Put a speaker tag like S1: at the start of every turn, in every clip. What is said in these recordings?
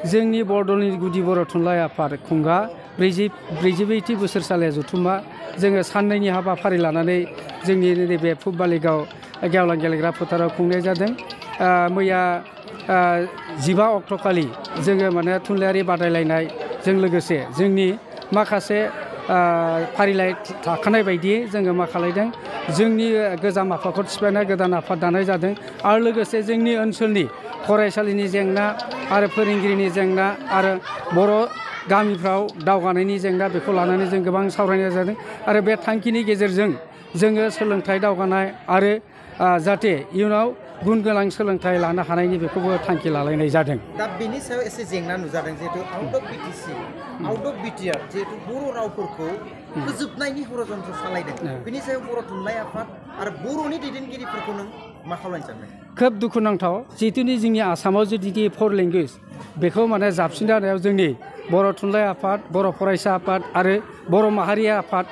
S1: जोंनि बर'नि गुदि बर' थुनलाइ आफाद खुंगा 42 बोसोरसालिया जथुम्मा जोङो साननैनि हाबाफारि लानानै जोंनि नैबे फुटबालिगाव गेवलां गेलेग्रा फोथाराव खुंनाय जादों। मैया 15 अक्ट'खालि जोङो माने थुनलाइयारि बादायलायनायजों लोगोसे जोंनि माखासे फारिलाइ थाखानाय बायदियै जोङो मा खालायदों जोंनि गोजाम आफादखौ सिफायनाय गोदान आफाद दानाय जादों आरो लोगोसे जोंनि ओनसोलनि फरायसालिनि जेंना आरो फोरोंगिरिनि जेंना आरो बर' गामिफ्राव दावगानायनि जेंना बेखौ लानानै जों गोबां सावरायनाय जादों आरो बे थांखिनि गेजेरजों जोङो सोलोंथाइ दावगानाय आरो जाहाथे इयुनाव गुन गोनां सोलोंथाइ लानो हानायनि बेखौबो थांखि लालायनाय जादों।
S2: दा बेनि सायाव एसे जेंना नुजादों जिहेतु out of BTC out of BTR जिहेतु बर' रावफोरखौ फोजोबनायनि षड़यन्त्र सालायदों बेनि सायाव बर' थुनलाइ आफाद आरो बर'नि दैदेनगिरिफोरखौ नों मा खालामनो सानदों?
S1: खोब दुखुनांथाव जिहेतुनि जोंनि आसामाव जुदि 4 लेंगुवेज बेखौ माने जाबसिननायाव जोंनि बर' थुनलाइ आफाद बर' फरायसा आफाद आरो बर' माहारि आफाद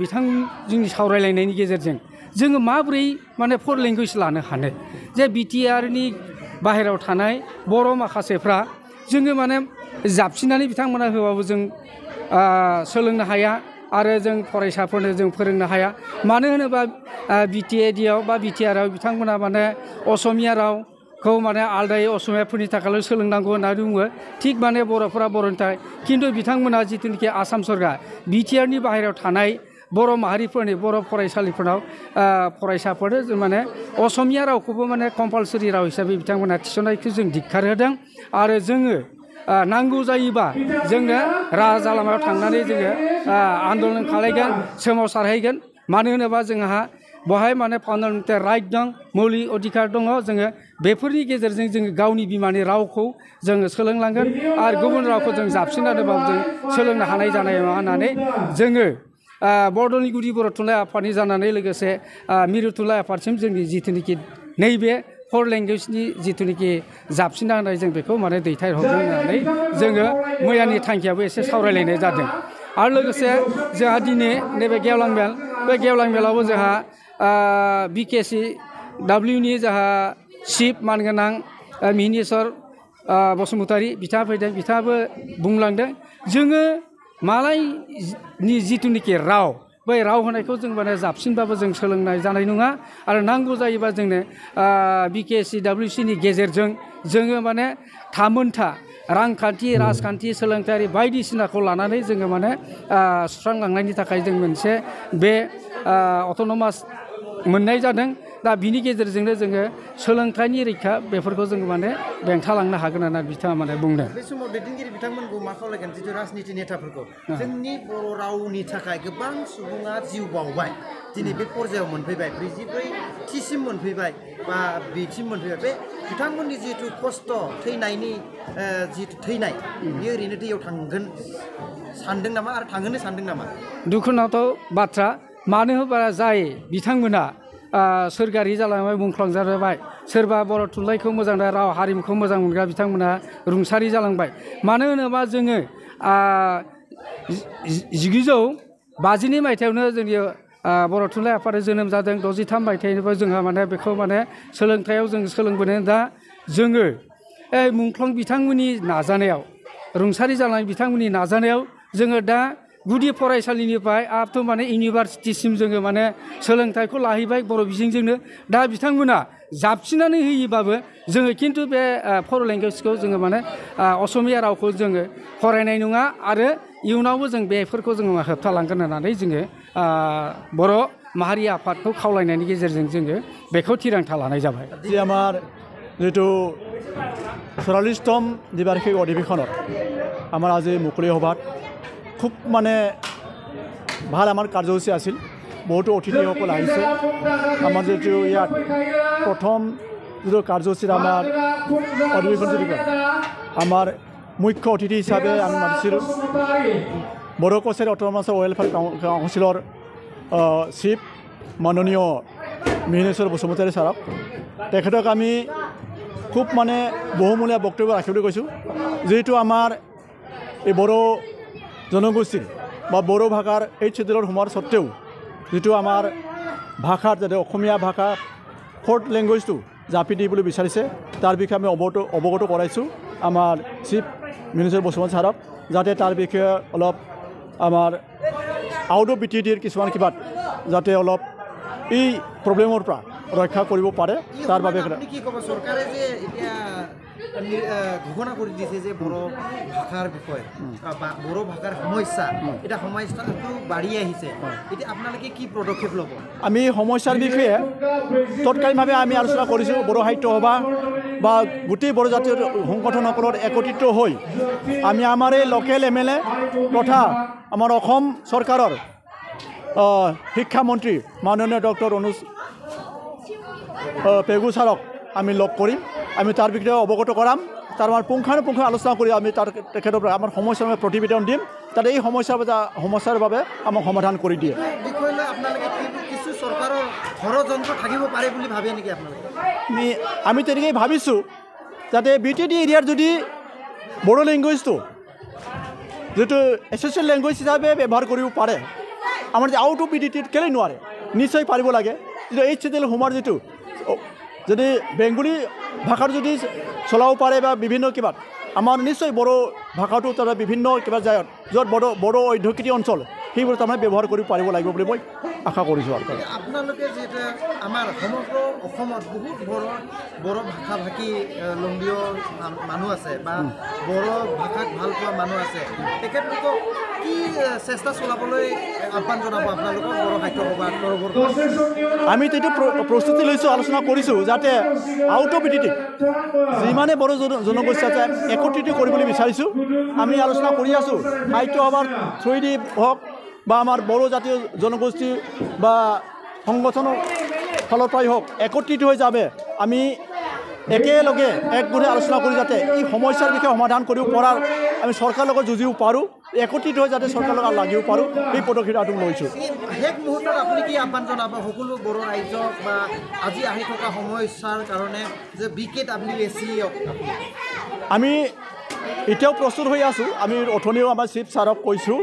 S1: बिथां जोंनि सावरायलायनायनि गेजेरजों जोङो माबोरै माने 4 लेंगुवेज लानो हानो जे बिटिआरनि बाहेरायाव थानाय बर' माखासेफ्रा जोङो माने जाबसिननानै बिथांमोना होबाबो जों सोलोंनो हाया आरो जों फरायसाफोरनो जों फोरोंनो हाया मानो होनोबा बिटिएडिआव बा बिटिआरआव बिथांमोना माने असमिया रावखौ माने आलदायै असमियाफोरनि थाखायल' सोलोंनांगौ होननानै बुङो थिग माने बर'फोरा बर'नि थाखाय खिन्थु बिथांमोना जिथुनिखि आसाम सरकार बिटिआरनि बाहेरायाव थानाय बर' माहारिफोरनि बर' फरायसालिफोराव फरायसाफोरनो जों माने असमिया रावखौबो माने कम्पालसरि राव हिसाबै बिथांमोना थिसननायखौ जों धिक्कार होदों आरो जोङो नांगौ जायोबा जोङो राजा लामायाव थांनानै जोङो आन्दलन खालायगोन सोमावसारहैगोन मानो होनोबा जोंहा बहाय माने फान्डामेन्टेल राइट दं मौलिक अधिकार दङ जोङो बेफोरनि गेजेरजों जोङो गावनि बिमानि रावखौ जोङो सोलोंलांगोन आरो गुबुन रावखौ जों जाबसिननानैबाबो जों सोलोंनो हानाय जानाय नङा होननानै जोङो बर'नि गुदि बर' थुनलाइ आफादनि जानानै लोगोसे मिरु थुनलाइ आफादसिम जोंनि जिथुनिखि नैबे 4 लेंगुवेजनि जिथुनिखि जाबसिनना होनाय जों बेखौ माने दैथायहरगोन होननानै जोङो मैयानि थांखियाबो एसे सावरायलायनाय जादों आरो लोगोसे जोंहा दिनै नैबे गेवलां मेल बे गेवलां मेलावबो जोंहा BKCWनि जोंहा चिफ मानगोनां मिहिनीश्वर बसुमतारी बिथाङा फैदों बिथाङाबो बुंलांदों जोङो मालायनि जिथुनिखि राव बै राव होनायखौ जों माने जाबसिनबाबो जों सोलोंनाय जानाय नङा आरो नांगौ जायोबा जोंनो BKCWCनि गेजेरजों जोङो माने थामोनथा रांखान्थि राजखान्थि सोलोंथायारि बायदिसिनाखौ लानानै जोङो माने सुस्रांलांनायनि थाखाय जों मोनसे बे अट'नमास मोननाय जादों दा बिनि गेजेरजोंनो जोङो सोलोंथाइनि रैखा बेफोरखौ जोङो माने बेंथालांनो हागोन होनना बिथाङा माने बुंदों।
S2: बे समाव दैदेनगिरि बिथांमोनखौ मा खावलायगोन जिथु राजनिति नेताफोरखौ जोंनि बर' रावनि थाखाय गोबां सुबुङा जिउ बावबाय दिनै बे पर्यायाव मोनफैबाय 44थिसिम मोनफैबाय बा बेसिम मोनफैबाय बे बिथांमोननि जिथु खस्थ' थैनायनि जिथु थैनाय बेयो ओरैनो दैयाव थांगोन सानदों नामा आरो थांहोनो सानदों नामा?
S1: दुखुनांथाव बाथ्रा मानो होनोबा जाय बिथांमोना सोरखारि जालांबाय मुंख्लं सोरबा बर' थुनलाइखौ मोजां राव हारिमुखौ मोजां मोनग्रा बिथांमोना रुंसारि जालांबाय मानो होनोबा जोङो 1950 मायथाइयावनो जोंनि बर' थुनलाइ आफादा जोनोम जादों 63 मायथाइनिफ्राय जोंहा माने बेखौ माने सोलोंथाइयाव जों सोलोंबोनो दा जोङो मुंख्लं बिथांमोननि नाजानायाव रुंसारि जालांनाय बिथांमोननि नाजानायाव जोङो दा गुदि फरायसालिनिफ्राय आप टु माने इउनिभारसिटिसिम जोङो माने सोलोंथाइखौ लाहैबाय बर' बिजोंजोंनो दा बिथांमोना जाबसिननानै होयोबाबो जोङो खिन्थु बे 4 लेंगुवेजखौ जोङो माने असमिया रावखौ जोङो फरायनाय नङा आरो इयुनावबो जों बेफोरखौ जोङो होबथालांगोन होननानै जोङो बर' माहारि आफादखौ खावलायनायनि गेजेरजों जोङो बेखौ थिरांथा लानाय जाबाय।
S3: যে আমাৰ যিটো 44তম দ্বিবাৰ্ষিক অধিৱেশনত আমাৰ আজি মুকলি সভাত খুব মানে ভাল আমাৰ কাৰ্যসূচী আছিল বহুতো অতিথিসকল আহিছে আমাৰ যিটো ইয়াত প্ৰথম যিটো কাৰ্যসূচীত আমাৰ অধিৱেশন যদি কয় আমাৰ মুখ্য অতিথি হিচাপে আমি মাতিছিলোঁ বড়ো কছাৰী অট'নমাছ ৱেলফেয়াৰ কাউন্সিলৰ চিফ মাননীয় মিহিনীশ্বৰ বসুমতাৰী ছাৰক তেখেতক আমি খুব মানে বহুমূলীয়া বক্তব্য ৰাখিবলৈ কৈছোঁ যিহেতু আমাৰ এই বড়ো জনগোষ্ঠীৰ বা বড়ো ভাষাৰ এই চিত্ৰত সোমোৱাৰ সত্ত্বেও যিটো আমাৰ ভাষাৰ যাতে অসমীয়া ভাষা 4th লেংগুৱেজটো জাপি দিবলৈ বিচাৰিছে তাৰ বিষয়ে আমি অৱগত কৰাইছোঁ আমাৰ চিফ মিনিষ্টাৰ বসুমতাৰী ছাৰক যাতে তাৰ বিষয়ে অলপ আমাৰ আউট অফ BTDৰ কিছুমান কিবা যাতে অলপ এই প্ৰব্লেমৰ পৰা ৰক্ষা কৰিব পাৰে তাৰ বাবে
S2: কি ক'ব চৰকাৰে যে এতিয়া ঘোষণা কৰি দিছে যে বড়ো ভাষাৰ বিষয়ে বা বড়ো ভাষাৰ সমস্যা এটা সমস্যাটো বাঢ়ি আহিছে এতিয়া আপোনালোকে কি পদক্ষেপ ল'ব
S3: আমি সমস্যাৰ বিষয়ে তৎকালীনভাৱে আমি আলোচনা কৰিছোঁ বড়ো সাহিত্য সভা বা গোটেই বড়ো জাতীয় সংগঠনসকলৰ একত্ৰিত হৈ আমি আমাৰ এই লোকেল MLA তথা আমাৰ অসম চৰকাৰৰ শিক্ষামন্ত্ৰী মাননীয় ডক্টৰ অনুজ পেগু ছাৰক আমি লগ কৰিম আমি তাৰ বিষয়ে অৱগত কৰাম তাৰ আমাৰ পুংখানুপুংখ আলোচনা কৰি আমি তাৰ তেখেতৰ আমাৰ সমস্যাৰ প্ৰতিবেদন দিম তাতে এই সমস্যাৰ বাবে আমাক সমাধান কৰি দিয়ে
S2: বিষয়লৈ আপোনালোকে কিছু চৰকাৰৰ ষড়যন্ত্ৰ থাকিব পাৰে বুলি ভাবে নেকি আপোনালোকে
S3: আমি তেনেকৈ ভাবিছোঁ যাতে BTD এৰিয়াৰ যদি বড়ো লেংগুৱেজটো যিটো এছ'চিয়েল লেংগুৱেজ হিচাপে ব্যৱহাৰ কৰিব পাৰে আমাৰ যে আউট অফ BTDত কেলৈ নোৱাৰে নিশ্চয় পাৰিব লাগে যিটো HCL হোমৰ যিটো যদি বেংগলী ভাষাৰ যদি চলাব পাৰে বা বিভিন্ন কিবা আমাৰ নিশ্চয় বড়ো ভাষাটো তাৰ বিভিন্ন কিবা যায় য'ত বড়ো অধ্যক্ষিত অঞ্চল সেইবোৰ তাৰমানে ব্যৱহাৰ কৰিব পাৰিব লাগিব বুলি মই আশা কৰিছোঁ
S2: আপোনালোকে যিহেতু আমাৰ সমগ্ৰ অসমত বহুত বড়ো ভাষা ভাষী লম্বীয় মানুহ আছে বা বড়ো ভাষাক ভাল পোৱা মানুহ আছে তেখেতলোকক কি চেষ্টা চলাবলৈ আহ্বান জনাব আপোনালোকৰ বড়ো সাহিত্য সভাৰ তৰফৰ
S3: আমি সেইটো প্ৰস্তুতি লৈছোঁ আলোচনা কৰিছোঁ যাতে আউট অফ BTD যিমানে বড়ো জনগোষ্ঠী আছে একত্ৰিত কৰিবলৈ বিচাৰিছোঁ আমি আলোচনা কৰি আছোঁ সাহিত্য সভাৰ থ্ৰুৱেদি হওক বা আমাৰ বড়ো জাতীয় জনগোষ্ঠী বা সংগঠনৰ ফালৰ পৰাই হওক একত্ৰিত হৈ যাবে আমি একেলগে একগোটে আলোচনা কৰি যাতে এই সমস্যাৰ বিষয়ে সমাধান কৰিব পৰাৰ আমি চৰকাৰৰ লগত যুঁজিব পাৰোঁ একত্ৰিত হৈ যাতে চৰকাৰৰ লগত লাগিব পাৰোঁ এই পদক্ষেপটো লৈছোঁ
S2: শেষ মুহূৰ্তত আপুনি কি আহ্বান জনাব সকলো বড়ো ৰাইজক বা আজি আহি থকা সমস্যাৰ কাৰণে যে BKWSC
S3: আমি এতিয়াও প্ৰস্তুত হৈ আছোঁ আমি অথনিও আমাৰ চিফ ছাৰক কৈছোঁ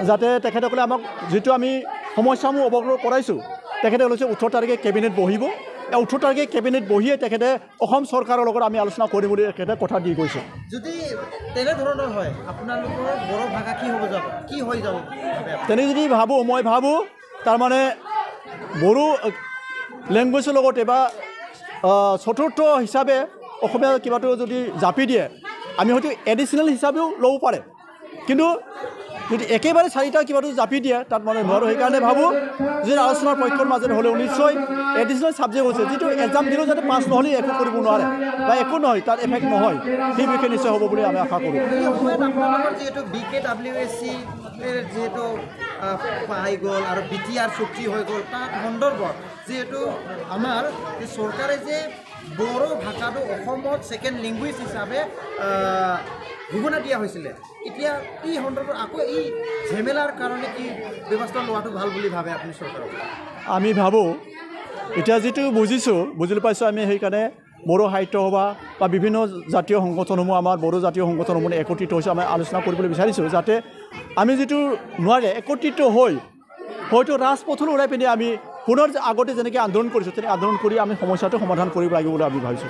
S3: যাতে তেখেতসকলে আমাক যিটো আমি সমস্যাসমূহ অৱগত কৰাইছোঁ তেখেতে কৈছে 18 তাৰিখে কেবিনেট বহিব 18 তাৰিখে কেবিনেট বহিয়ে তেখেতে অসম চৰকাৰৰ লগত আমি আলোচনা কৰিম বুলি তেখেতে কথা দি গৈছে
S2: যদি তেনেধৰণৰ হয় আপোনালোকৰ বড়ো ভাষা কি হৈ যাব
S3: তেনে যদি মই ভাবোঁ তাৰমানে বড়ো লেংগুৱেজৰ লগতে বা চতুৰ্থ হিচাপে অসমীয়া কিবাটো যদি জাপি দিয়ে আমি হয়তো এডিশ্যনেল হিচাপেও ল'ব পাৰে কিন্তু যদি একেবাৰে চাৰিটা কিবাটো জাপি দিয়ে তাত মানে নোৱাৰোঁ সেইকাৰণে ভাবোঁ যে আলোচনাৰ পক্ষৰ মাজত হ'লেও নিশ্চয় এডিশ্যনেল ছাবজেক্ট হৈছে যিটো এক্সাম দিলেও যাতে পাছ নহ'লে একো কৰিব নোৱাৰে বা একো নহয় তাত এফেক্ট নহয় সেই বিষয়ে নিশ্চয় হ'ব বুলি আমি আশা কৰোঁ
S2: যিহেতু BKWSC যিহেতু পাই গ'ল আৰু BTR চুক্তি হৈ গ'ল তাৰ সন্দৰ্ভত যিহেতু আমাৰ চৰকাৰে যে বড়ো ভাষাটো অসমত ছেকেণ্ড লেংগুৱেজ হিচাপে ঘোষণা দিয়া হৈছিলে এতিয়া এই সন্দৰ্ভত আকৌ এই ঝেমেলাৰ কাৰণে কি ব্যৱস্থা লোৱাটো ভাল বুলি ভাবে আপুনি চৰকাৰক
S3: আমি ভাবোঁ এতিয়া যিটো বুজি পাইছোঁ আমি সেইকাৰণে বড়ো সাহিত্য সভা বা বিভিন্ন জাতীয় সংগঠনসমূহ আমাৰ বড়ো জাতীয় সংগঠনসমূহ একত্ৰিত হৈছে আমি আলোচনা কৰিবলৈ বিচাৰিছোঁ যাতে আমি যিটো নোৱাৰে একত্ৰিত হৈ হয়তো ৰাজপথলৈ ওলাই পিনে আমি পুনৰ আগতে যেনেকৈ আন্দোলন কৰিছোঁ তেনে আন্দোলন কৰি আমি সমস্যাটো সমাধান কৰিব লাগিব বুলি আমি ভাবিছোঁ